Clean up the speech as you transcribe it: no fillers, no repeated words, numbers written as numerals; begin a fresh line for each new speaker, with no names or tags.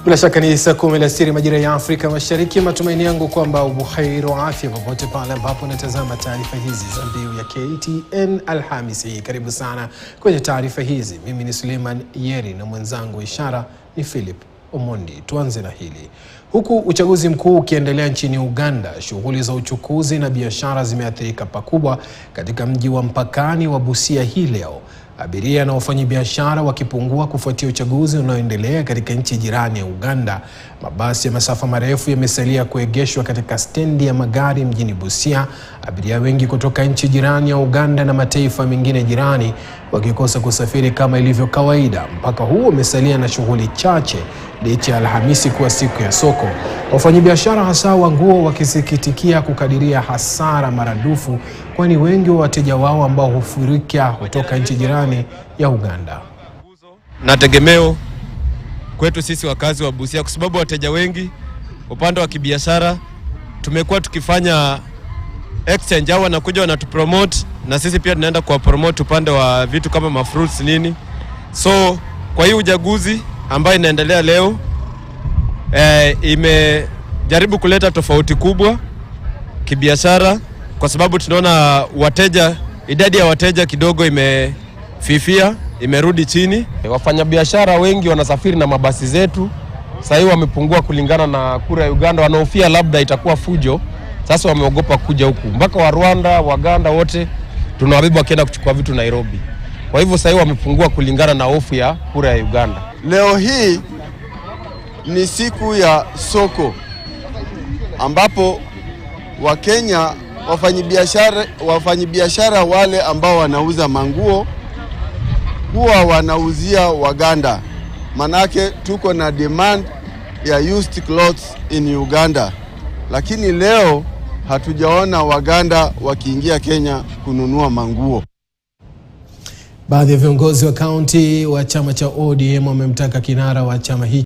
Bila shaka ni saa 10 alasiri majira ya Afrika Mashariki. Matumaini yangu kwamba ubuheri wa afya popote pale ambapo unatazama taarifa hizi za Mbiu ya KTN Alhamisi. Karibu sana kwenye taarifa hizi. Mimi ni Suleiman Yeri na mwenzangu Ishara ni Philip Omondi. Tuanze na hili. Huku uchaguzi mkuu ukiendelea nchini Uganda, shughuli za uchukuzi na biashara zimeathirika pakubwa katika mji wa mpakani wa Busia hii leo. Abiria na wafanyabiashara wakipungua kufuatia uchaguzi unaoendelea katika nchi jirani ya Uganda. Mabasi ya masafa marefu yamesalia kuegeshwa katika stendi ya magari mjini Busia. Abiria wengi kutoka nchi jirani ya Uganda na mataifa mengine jirani wakikosa kusafiri kama ilivyo kawaida. Mpaka huo umesalia na shughuli chache licha ya Alhamisi kuwa siku ya soko. Wafanyabiashara hasa wa nguo wakisikitikia kukadiria hasara maradufu, kwani wengi wa wateja wao ambao hufurika kutoka nchi jirani ya Uganda.
Na tegemeo kwetu sisi wakazi wa Busia, kwa sababu wateja wengi upande wa kibiashara tumekuwa tukifanya exchange, au wanakuja wanatupromote na sisi pia tunaenda kwa promote upande wa vitu kama mafruits nini. So kwa hii uchaguzi ambayo inaendelea leo imejaribu kuleta tofauti kubwa kibiashara, kwa sababu tunaona idadi ya wateja kidogo imefifia, imerudi chini. Wafanyabiashara wengi wanasafiri na mabasi zetu. Sasa hivi wamepungua kulingana na kura ya Uganda, wanaofia labda itakuwa fujo. Sasa wameogopa kuja huku. Mpaka wa Rwanda, Waganda wote tunawabeba wakienda kuchukua vitu Nairobi. Kwa hivyo sasa hivi wamepungua kulingana na hofu ya kura ya Uganda.
Leo hii ni siku ya soko ambapo Wakenya wafanyabiashara wale ambao wanauza manguo huwa wanauzia Waganda. Manake tuko na demand ya used clothes in Uganda. Lakini leo hatujaona Waganda wakiingia Kenya kununua manguo.
Baadhi ya viongozi wa kaunti wa chama cha ODM wamemtaka kinara wa chama hiki